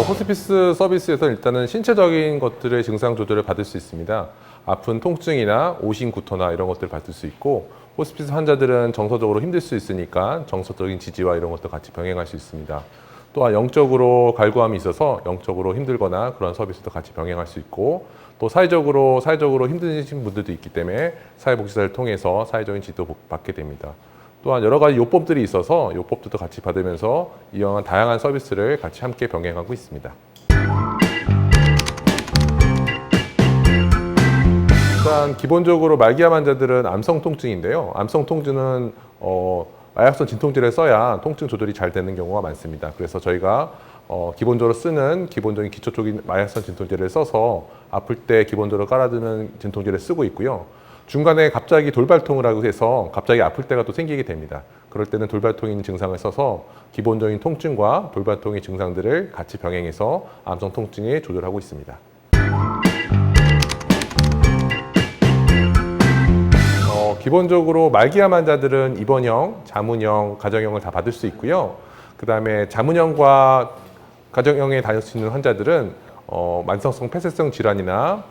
호스피스 서비스에서 일단은 신체적인 것들의 증상 조절을 받을 수 있습니다. 아픈 통증이나 오심 구토나 이런 것들을 받을 수 있고, 호스피스 환자들은 정서적으로 힘들 수 있으니까 정서적인 지지와 이런 것도 같이 병행할 수 있습니다. 또한 영적으로 갈구함이 있어서 영적으로 힘들거나 그런 서비스도 같이 병행할 수 있고, 또 사회적으로 힘드신 분들도 있기 때문에 사회복지사를 통해서 사회적인 지도 받게 됩니다. 또한 여러 가지 요법들이 있어서 요법들도 같이 받으면서 이러한 다양한 서비스를 같이 함께 병행하고 있습니다. 일단 기본적으로 말기암 환자들은 암성 통증인데요. 암성 통증은 마약성 진통제를 써야 통증 조절이 잘 되는 경우가 많습니다. 그래서 저희가 기본적으로 쓰는 기본적인 기초적인 마약성 진통제를 써서 아플 때 기본적으로 깔아두는 진통제를 쓰고 있고요. 중간에 갑자기 돌발통을 하고 해서 갑자기 아플 때가 또 생기게 됩니다. 그럴 때는 돌발통인 증상을 써서 기본적인 통증과 돌발통의 증상들을 같이 병행해서 암성 통증에 조절하고 있습니다. 기본적으로 말기암 환자들은 입원형, 자문형, 가정형을 다 받을 수 있고요. 그 다음에 자문형과 가정형에 다닐 수 있는 환자들은 만성성 폐쇄성 질환이나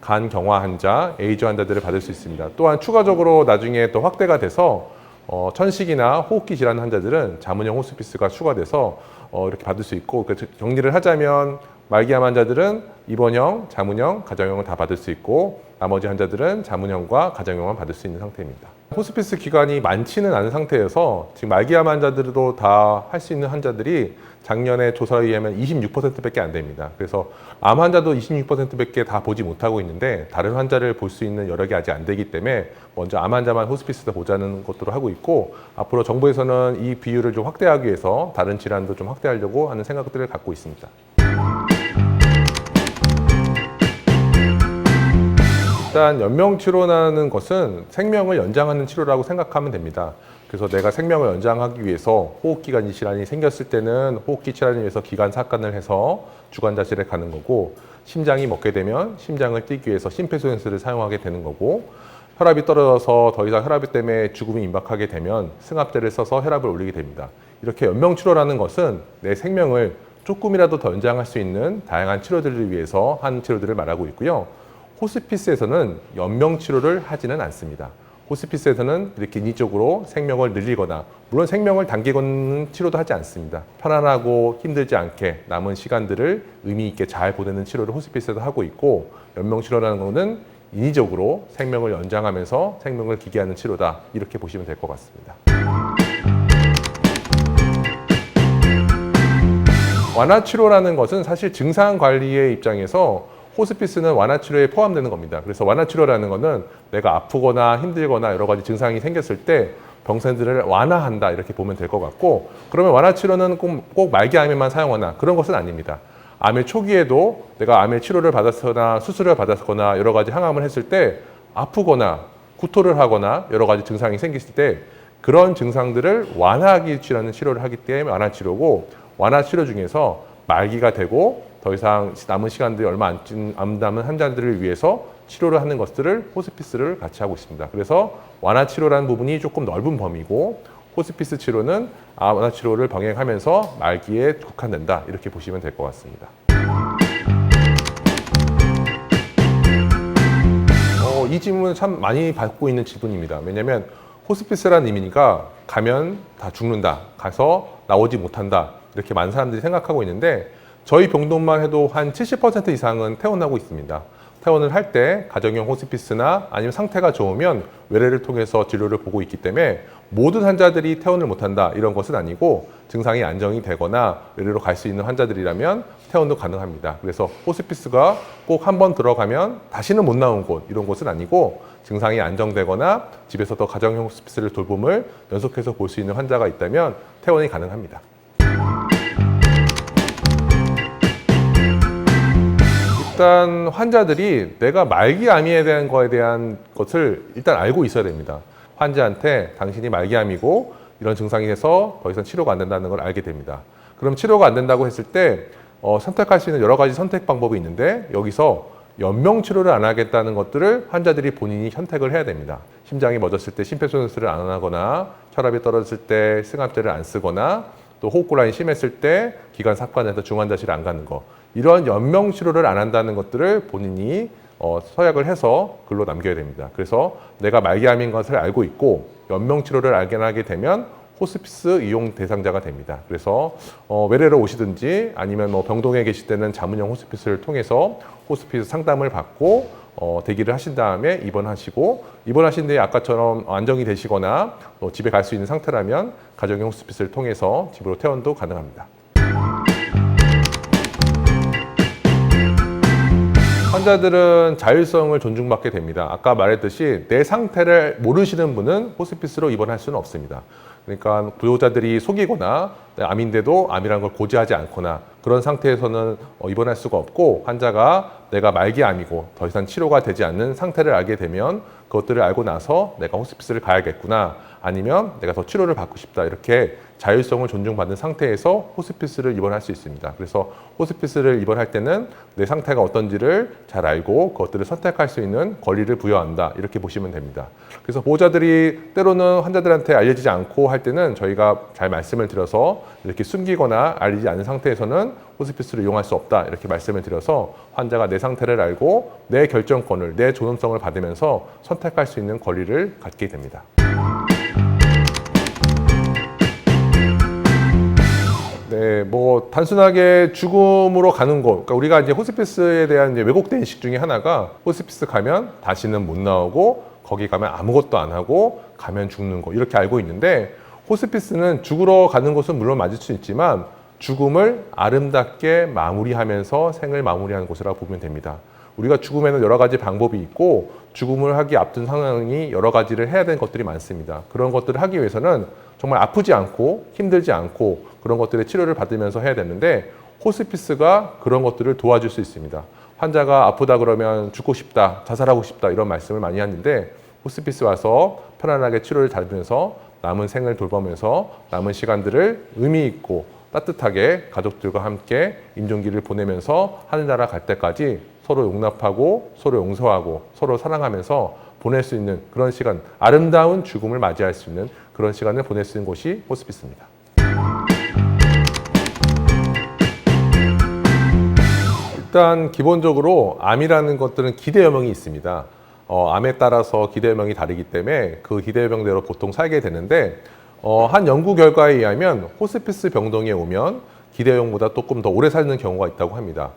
간 경화 환자, 에이즈 환자들을 받을 수 있습니다. 또한 추가적으로 나중에 또 확대가 돼서 천식이나 호흡기 질환 환자들은 자문형 호스피스가 추가돼서 이렇게 받을 수 있고, 정리를 하자면 말기암 환자들은 입원형, 자문형, 가정형을 다 받을 수 있고, 나머지 환자들은 자문형과 가정형만 받을 수 있는 상태입니다. 호스피스 기간이 많지는 않은 상태여서 지금 말기암 환자들도 다 할 수 있는 환자들이 작년에 조사에 의하면 26%밖에 안 됩니다. 그래서 암 환자도 26%밖에 다 보지 못하고 있는데, 다른 환자를 볼 수 있는 여력이 아직 안 되기 때문에 먼저 암 환자만 호스피스에서 보자는 것으로 하고 있고, 앞으로 정부에서는 이 비율을 좀 확대하기 위해서 다른 질환도 좀 확대하려고 하는 생각들을 갖고 있습니다. 일단 연명치료라는 것은 생명을 연장하는 치료라고 생각하면 됩니다. 그래서 내가 생명을 연장하기 위해서 호흡기관 질환이 생겼을 때는 호흡기 질환을 위해서 기관 삭관을 해서 주관자실에 가는 거고, 심장이 먹게 되면 심장을 뛰기 위해서 심폐소생술을 사용하게 되는 거고, 혈압이 떨어져서 더 이상 혈압 때문에 죽음이 임박하게 되면 승합제를 써서 혈압을 올리게 됩니다. 이렇게 연명치료라는 것은 내 생명을 조금이라도 더 연장할 수 있는 다양한 치료들을 위해서 하는 치료들을 말하고 있고요. 호스피스에서는 연명치료를 하지는 않습니다. 호스피스에서는 이렇게 인위적으로 생명을 늘리거나, 물론 생명을 당기는 치료도 하지 않습니다. 편안하고 힘들지 않게 남은 시간들을 의미 있게 잘 보내는 치료를 호스피스에서 하고 있고, 연명치료라는 것은 인위적으로 생명을 연장하면서 생명을 기계하는 치료다, 이렇게 보시면 될 것 같습니다. 완화치료라는 것은 사실 증상관리의 입장에서 호스피스는 완화치료에 포함되는 겁니다. 그래서 완화치료라는 것은 내가 아프거나 힘들거나 여러 가지 증상이 생겼을 때 병세들을 완화한다, 이렇게 보면 될 것 같고, 그러면 완화치료는 꼭 말기암에만 사용하나, 그런 것은 아닙니다. 암의 초기에도 내가 암의 치료를 받았거나 수술을 받았거나 여러 가지 항암을 했을 때 아프거나 구토를 하거나 여러 가지 증상이 생겼을 때 그런 증상들을 완화하기 위한 치료를 하기 때문에 완화치료고, 완화치료 중에서 말기가 되고 더 이상 남은 시간들이 얼마 안 남은 환자들을 위해서 치료를 하는 것들을 호스피스를 같이 하고 있습니다. 그래서 완화치료라는 부분이 조금 넓은 범위고, 호스피스 치료는 완화치료를 병행하면서 말기에 국한된다, 이렇게 보시면 될 것 같습니다. 이 질문은 참 많이 받고 있는 질문입니다. 왜냐하면 호스피스라는 의미가 가면 다 죽는다, 가서 나오지 못한다, 이렇게 많은 사람들이 생각하고 있는데, 저희 병동만 해도 한 70% 이상은 퇴원하고 있습니다. 퇴원을 할 때 가정형 호스피스나 아니면 상태가 좋으면 외래를 통해서 진료를 보고 있기 때문에 모든 환자들이 퇴원을 못한다, 이런 것은 아니고, 증상이 안정이 되거나 외래로 갈 수 있는 환자들이라면 퇴원도 가능합니다. 그래서 호스피스가 꼭 한 번 들어가면 다시는 못 나온 곳, 이런 곳은 아니고, 증상이 안정되거나 집에서도 가정형 호스피스를 돌봄을 연속해서 볼 수 있는 환자가 있다면 퇴원이 가능합니다. 일단 환자들이 내가 말기암에 대한 거에 대한 것을 일단 알고 있어야 됩니다. 환자한테 당신이 말기암이고 이런 증상이 돼서 더 이상 치료가 안 된다는 걸 알게 됩니다. 그럼 치료가 안 된다고 했을 때 선택할 수 있는 여러 가지 선택 방법이 있는데, 여기서 연명치료를 안 하겠다는 것들을 환자들이 본인이 선택을 해야 됩니다. 심장이 멎었을 때 심폐소생술을 안 하거나, 혈압이 떨어졌을 때 승합제를 안 쓰거나, 또 호흡곤란이 심했을 때 기관 삽관해서 중환자실 안 가는 거, 이런 연명 치료를 안 한다는 것들을 본인이 서약을 해서 글로 남겨야 됩니다. 그래서 내가 말기암인 것을 알고 있고 연명 치료를 알게 되면 호스피스 이용 대상자가 됩니다. 그래서 외래로 오시든지 아니면 뭐 병동에 계실 때는 자문형 호스피스를 통해서 호스피스 상담을 받고 대기를 하신 다음에 입원하신 뒤에 아까처럼 안정이 되시거나 집에 갈 수 있는 상태라면 가정형 호스피스를 통해서 집으로 퇴원도 가능합니다. 환자들은 자율성을 존중받게 됩니다. 아까 말했듯이 내 상태를 모르시는 분은 호스피스로 입원할 수는 없습니다. 그러니까 보호자들이 속이거나 암인데도 암이라는 걸 고지하지 않거나 그런 상태에서는 입원할 수가 없고, 환자가 내가 말기암이고 더 이상 치료가 되지 않는 상태를 알게 되면 그것들을 알고 나서 내가 호스피스를 가야겠구나, 아니면 내가 더 치료를 받고 싶다, 이렇게 자율성을 존중받는 상태에서 호스피스를 입원할 수 있습니다. 그래서 호스피스를 입원할 때는 내 상태가 어떤지를 잘 알고 그것들을 선택할 수 있는 권리를 부여한다, 이렇게 보시면 됩니다. 그래서 보호자들이 때로는 환자들한테 알려지지 않고 할 때는 저희가 잘 말씀을 드려서 이렇게 숨기거나 알리지 않은 상태에서는 호스피스를 이용할 수 없다, 이렇게 말씀을 드려서 환자가 내 상태를 알고 내 결정권을, 내 존엄성을 받으면서 선택할 수 있는 권리를 갖게 됩니다. 네, 뭐 단순하게 죽음으로 가는 거, 그러니까 우리가 이제 호스피스에 대한 이제 왜곡된 인식 중에 하나가, 호스피스 가면 다시는 못 나오고 거기 가면 아무것도 안 하고 가면 죽는 거, 이렇게 알고 있는데, 호스피스는 죽으러 가는 곳은 물론 맞을 수 있지만 죽음을 아름답게 마무리하면서 생을 마무리하는 곳이라고 보면 됩니다. 우리가 죽음에는 여러 가지 방법이 있고 죽음을 하기 앞둔 상황이 여러 가지를 해야 되는 것들이 많습니다. 그런 것들을 하기 위해서는 정말 아프지 않고 힘들지 않고 그런 것들의 치료를 받으면서 해야 되는데, 호스피스가 그런 것들을 도와줄 수 있습니다. 환자가 아프다 그러면 죽고 싶다, 자살하고 싶다, 이런 말씀을 많이 하는데, 호스피스 와서 편안하게 치료를 받으면서 남은 생을 돌보면서 남은 시간들을 의미 있고 따뜻하게 가족들과 함께 임종기를 보내면서 하늘나라 갈 때까지 서로 용납하고 서로 용서하고 서로 사랑하면서 보낼 수 있는 그런 시간, 아름다운 죽음을 맞이할 수 있는 그런 시간을 보낼 수 있는 곳이 호스피스입니다. 일단 기본적으로 암이라는 것들은 기대여명이 있습니다. 암에 따라서 기대여명이 다르기 때문에 그 기대여명대로 보통 살게 되는데, 한 연구 결과에 의하면 호스피스 병동에 오면 기대여명보다 조금 더 오래 사는 경우가 있다고 합니다.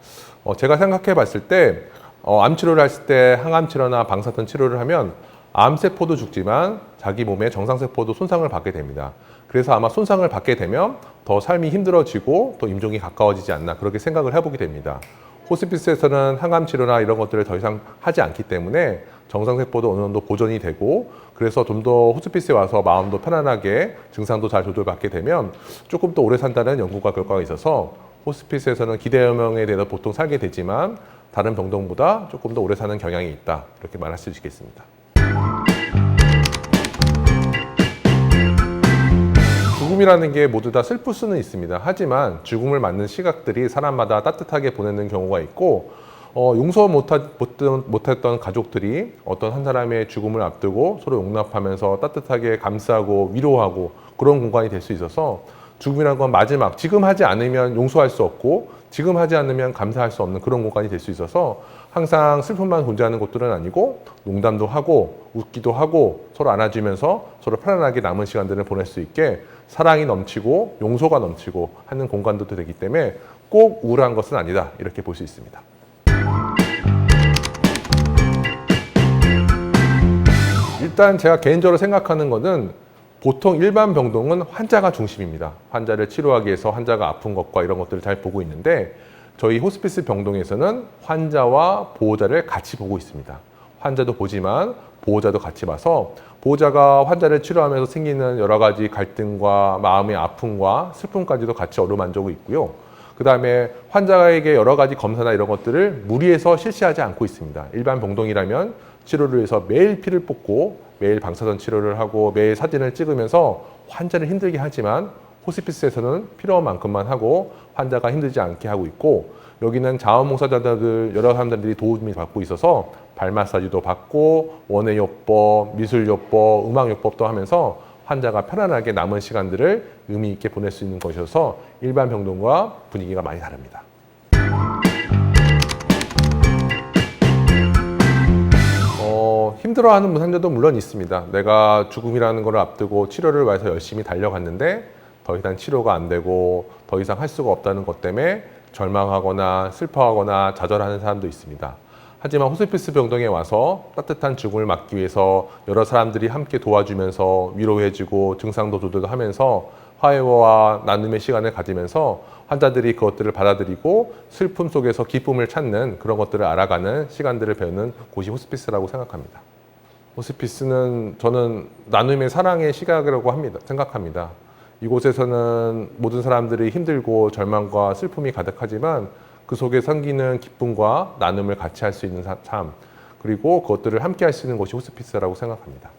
제가 생각해 봤을 때 암 치료를 했을 때 항암 치료나 방사선 치료를 하면 암세포도 죽지만 자기 몸의 정상세포도 손상을 받게 됩니다. 그래서 아마 손상을 받게 되면 더 삶이 힘들어지고 또 임종이 가까워지지 않나, 그렇게 생각을 해보게 됩니다. 호스피스에서는 항암 치료나 이런 것들을 더 이상 하지 않기 때문에 정상세포도 어느 정도 보존이 되고, 그래서 좀 더 호스피스에 와서 마음도 편안하게 증상도 잘 조절받게 되면 조금 더 오래 산다는 연구가 결과가 있어서, 호스피스에서는 기대여명에 대해서 보통 살게 되지만 다른 병동보다 조금 더 오래 사는 경향이 있다, 이렇게 말할 수 있겠습니다. 죽음이라는 게 모두 다 슬플 수는 있습니다. 하지만 죽음을 맞는 시각들이 사람마다 따뜻하게 보내는 경우가 있고, 용서 못했던 가족들이 어떤 한 사람의 죽음을 앞두고 서로 용납하면서 따뜻하게 감싸고 위로하고 그런 공간이 될 수 있어서, 죽음이란 건 마지막, 지금 하지 않으면 용서할 수 없고 지금 하지 않으면 감사할 수 없는 그런 공간이 될 수 있어서, 항상 슬픔만 존재하는 곳들은 아니고 농담도 하고 웃기도 하고 서로 안아주면서 서로 편안하게 남은 시간들을 보낼 수 있게 사랑이 넘치고 용서가 넘치고 하는 공간도 되기 때문에 꼭 우울한 것은 아니다, 이렇게 볼 수 있습니다. 일단 제가 개인적으로 생각하는 것은, 보통 일반 병동은 환자가 중심입니다. 환자를 치료하기 위해서 환자가 아픈 것과 이런 것들을 잘 보고 있는데, 저희 호스피스 병동에서는 환자와 보호자를 같이 보고 있습니다. 환자도 보지만 보호자도 같이 봐서, 보호자가 환자를 치료하면서 생기는 여러 가지 갈등과 마음의 아픔과 슬픔까지도 같이 어루만지고 있고요. 그 다음에 환자에게 여러 가지 검사나 이런 것들을 무리해서 실시하지 않고 있습니다. 일반 병동이라면 치료를 위해서 매일 피를 뽑고 매일 방사선 치료를 하고 매일 사진을 찍으면서 환자를 힘들게 하지만, 호스피스에서는 필요한 만큼만 하고 환자가 힘들지 않게 하고 있고, 여기는 자원봉사자들 여러 사람들이 도움이 받고 있어서 발 마사지도 받고 원예요법, 미술요법, 음악요법도 하면서 환자가 편안하게 남은 시간들을 의미 있게 보낼 수 있는 것이어서 일반 병동과 분위기가 많이 다릅니다. 힘들어하는 환자도 물론 있습니다. 내가 죽음이라는 걸 앞두고 치료를 위해서 열심히 달려갔는데 더 이상 치료가 안 되고 더 이상 할 수가 없다는 것 때문에 절망하거나 슬퍼하거나 좌절하는 사람도 있습니다. 하지만 호스피스 병동에 와서 따뜻한 죽음을 막기 위해서 여러 사람들이 함께 도와주면서 위로해주고 증상도 조절하면서 화해와 나눔의 시간을 가지면서 환자들이 그것들을 받아들이고 슬픔 속에서 기쁨을 찾는 그런 것들을 알아가는 시간들을 배우는 곳이 호스피스라고 생각합니다. 호스피스는 저는 나눔의 사랑의 시각이라고 생각합니다. 이곳에서는 모든 사람들이 힘들고 절망과 슬픔이 가득하지만 그 속에 생기는 기쁨과 나눔을 같이 할 수 있는 삶, 그리고 그것들을 함께 할 수 있는 곳이 호스피스라고 생각합니다.